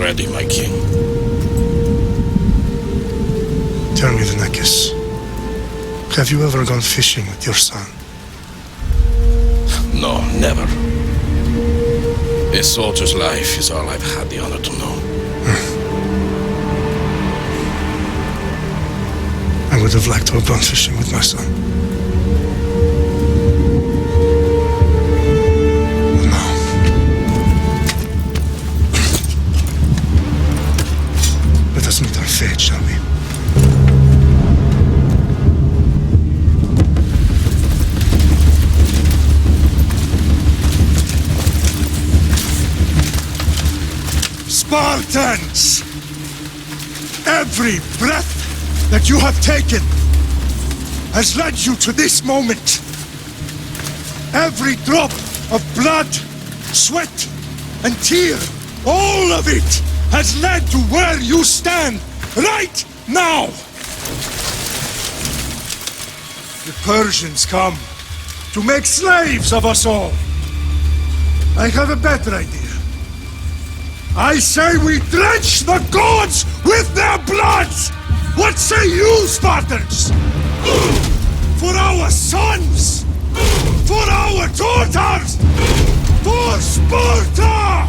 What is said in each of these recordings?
ready, my king. Tell me, the Nekis. Have you ever gone fishing with your son? No, never. A soldier's life is all I've had the honor to know. I would have liked to have gone fishing with my son. But no. Let us meet our fate, shall we? Spartans! Every breath that you have taken has led you to this moment. Every drop of blood, sweat, and tear, all of it has led to where you stand right now. The Persians come to make slaves of us all. I have a better idea. I say we drench the gods with their bloods! What say you, Spartans? For our sons! For our daughters! For Sparta!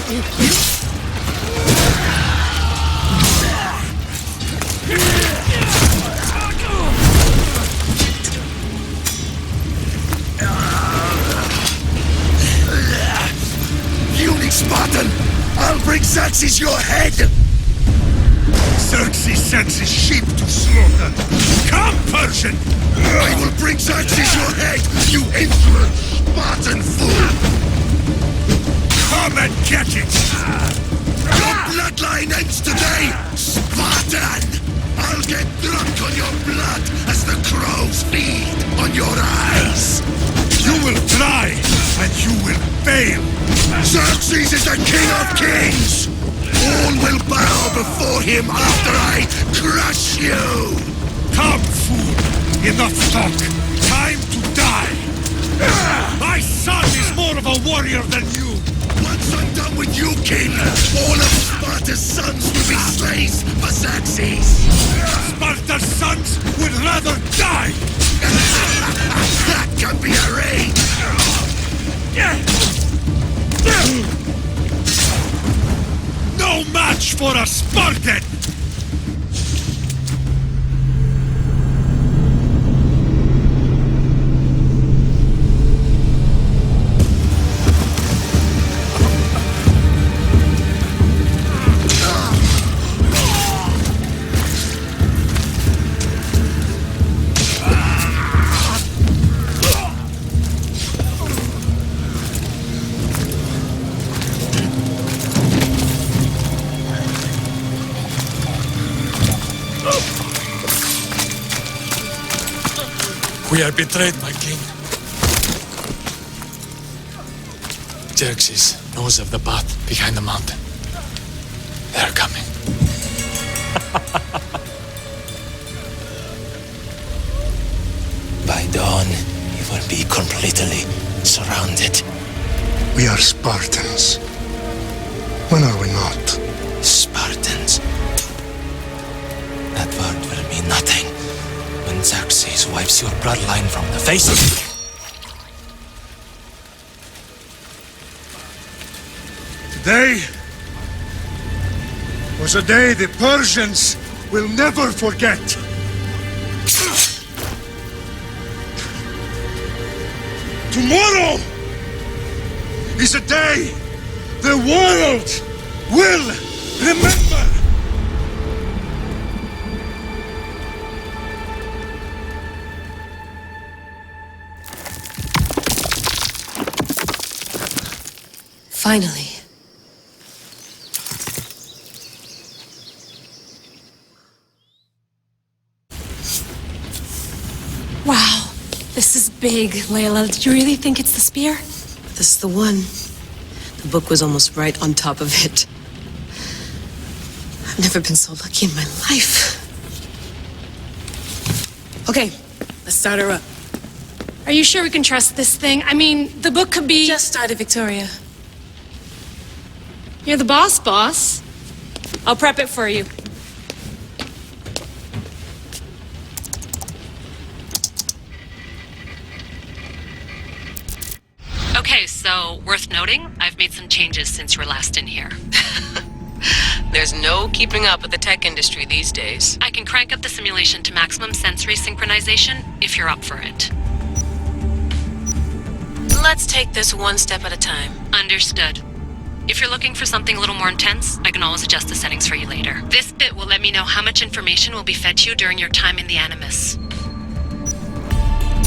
Puny Spartan! I'll bring Xerxes your head! Xerxes sends his sheep to slaughter. Come, Persian! I will bring Xerxes your head, you insolent Spartan fool! Come and get it! Your bloodline ends today, Spartan! I'll get drunk on your blood as the crows feed on your eyes! You will try, and you will fail! Xerxes is the king of kings! All will bow before him after I crush you! Come, fool! Enough talk! Time to die! My son is more of a warrior than you! Once I'm done with you, king, all of Sparta's sons will be slaves for Xerxes! Sparta's sons would rather die! That can be arranged! No match for a Spartan! We are betrayed, my king. Xerxes knows of the path behind the mountain. They're coming. By dawn, you will be completely surrounded. We are Spartans. When are we not? Spartans. That word will mean nothing when Xerxes wipes your bloodline from the face of it. Today was a day the Persians will never forget. Tomorrow is a day the world will remember. Finally. Wow, this is big, Layla. Did you really think it's the spear? This is the one. The book was almost right on top of it. I've never been so lucky in my life. Okay, let's start her up. Are you sure we can trust this thing? I mean, the book could be... Just started, Victoria. You're the boss. I'll prep it for you. Okay, so worth noting, I've made some changes since you were last in here. There's no keeping up with the tech industry these days. I can crank up the simulation to maximum sensory synchronization if you're up for it. Let's take this one step at a time. Understood. If you're looking for something a little more intense, I can always adjust the settings for you later. This bit will let me know how much information will be fed to you during your time in the Animus.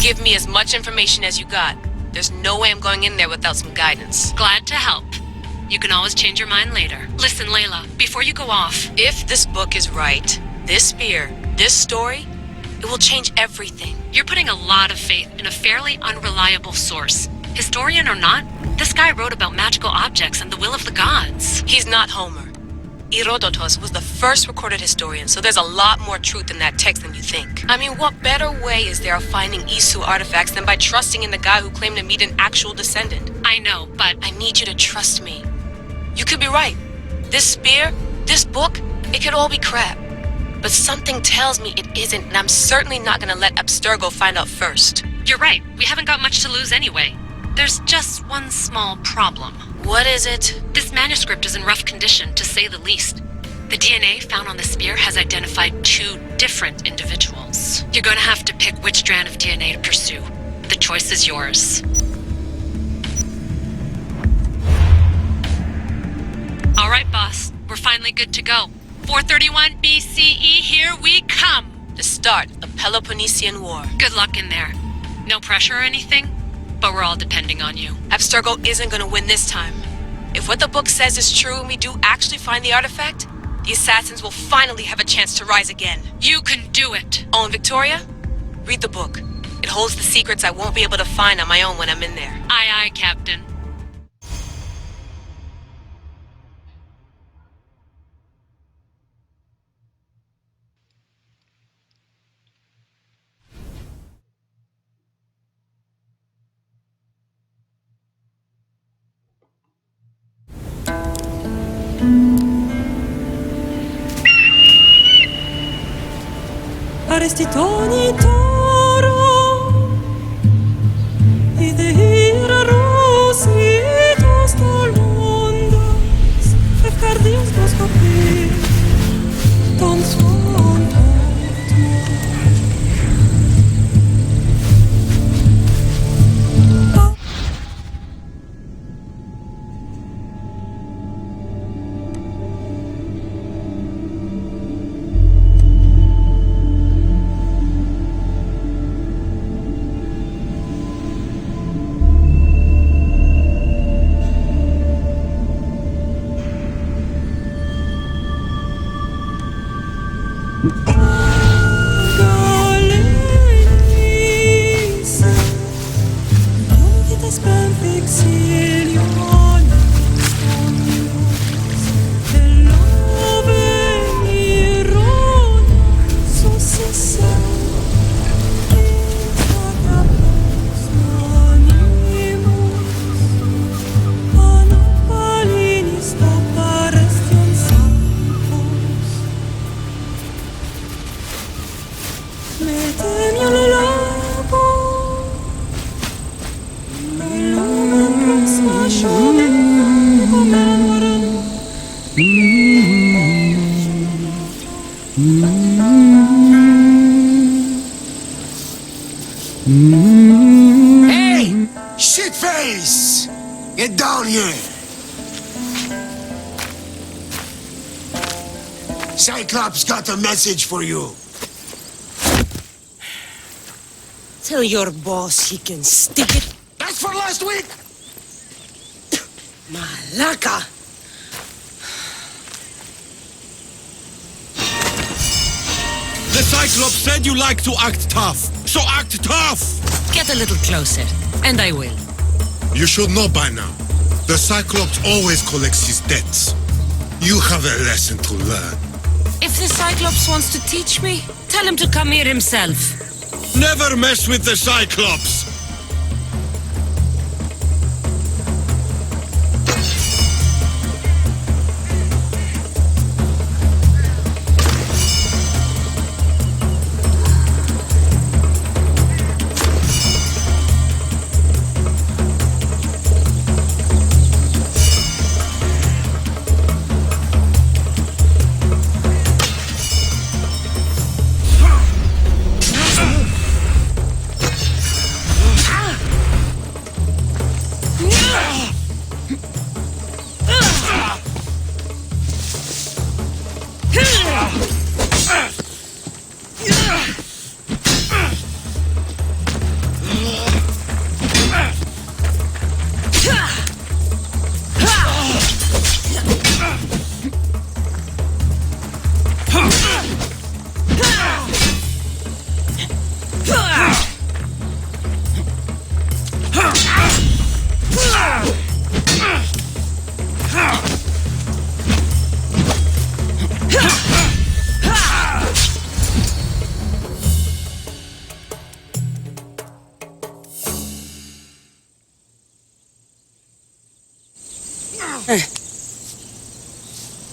Give me as much information as you got. There's no way I'm going in there without some guidance. Glad to help. You can always change your mind later. Listen, Layla, before you go off... If this book is right, this spear, this story, it will change everything. You're putting a lot of faith in a fairly unreliable source. Historian or not, this guy wrote about magical objects and the will of the gods. He's not Homer. Herodotus was the first recorded historian, so there's a lot more truth in that text than you think. I mean, what better way is there of finding Isu artifacts than by trusting in the guy who claimed to meet an actual descendant? I know, but... I need you to trust me. You could be right. This spear, this book, it could all be crap. But something tells me it isn't, and I'm certainly not gonna let Abstergo find out first. You're right. We haven't got much to lose anyway. There's just one small problem. What is it? This manuscript is in rough condition, to say the least. The DNA found on the spear has identified 2 different individuals. You're going to have to pick which strand of DNA to pursue. The choice is yours. All right, boss. We're finally good to go. 431 BCE, here we come! The start of Peloponnesian War. Good luck in there. No pressure or anything, but we're all depending on you. Abstergo isn't gonna win this time. If what the book says is true and we do actually find the artifact, the assassins will finally have a chance to rise again. You can do it! Oh, and Victoria? Read the book. It holds the secrets I won't be able to find on my own when I'm in there. Aye, aye, Captain. Arrestitoni toro Idehira rositos tolondas Efkardios dos kopir Tom svon Hey! Shitface! Get down here! Cyclops got a message for you. Tell your boss he can stick it. That's for last week! Malaka! The Cyclops said you like to act tough, so act tough! Get a little closer, and I will. You should know by now. The Cyclops always collects his debts. You have a lesson to learn. If the Cyclops wants to teach me, tell him to come here himself. Never mess with the Cyclops!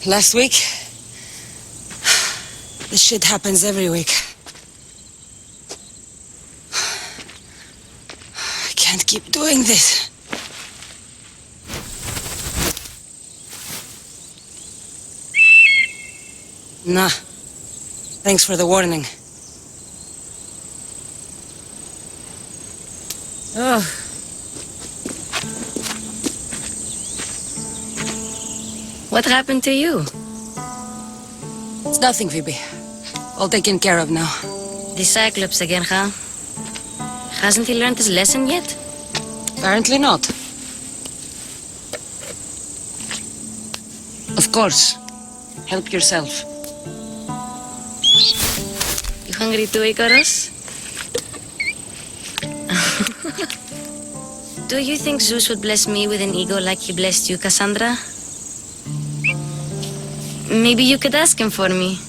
Last week? This shit happens every week. I can't keep doing this. Nah. Thanks for the warning. Oh. What happened to you? It's nothing, Phoebe. All taken care of now. The Cyclops again, huh? Hasn't he learned his lesson yet? Apparently not. Of course. Help yourself. You hungry too, Icarus? Do you think Zeus would bless me with an ego like he blessed you, Cassandra? Maybe you could ask him for me.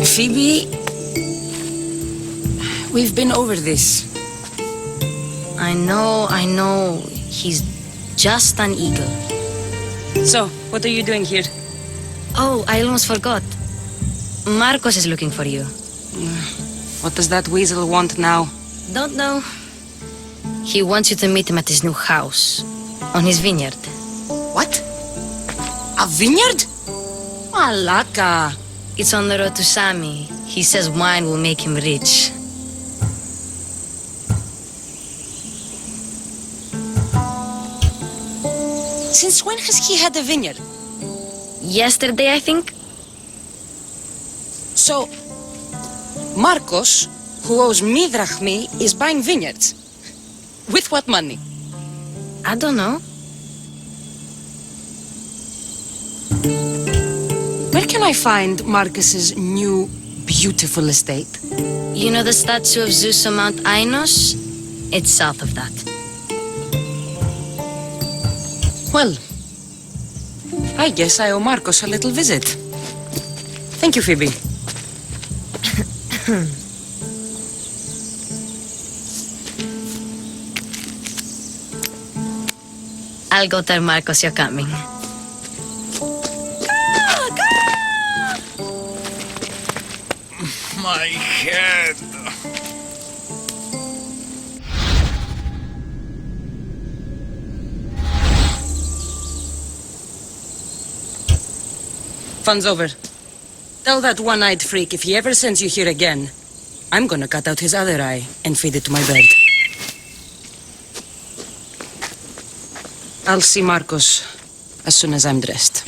Phoebe, we've been over this. I know. He's just an eagle. So, what are you doing here? Oh, I almost forgot. Marcos is looking for you. What does that weasel want now? Don't know. He wants you to meet him at his new house. On his vineyard. What? A vineyard? Malaka. It's on the road to Sami. He says wine will make him rich. Since when has he had a vineyard? Yesterday, I think. So, Marcos, who owes me drachmi, is buying vineyards. With what money? I don't know. Where can I find Marcus's new, beautiful estate? You know the statue of Zeus on Mount Ainos? It's south of that. Well, I guess I owe Marcos a little visit. Thank you, Phoebe. I'll go tell Marcos you're coming. My head. Fun's over. Tell that one-eyed freak if he ever sends you here again, I'm gonna cut out his other eye and feed it to my bird. I'll see Marcos as soon as I'm dressed.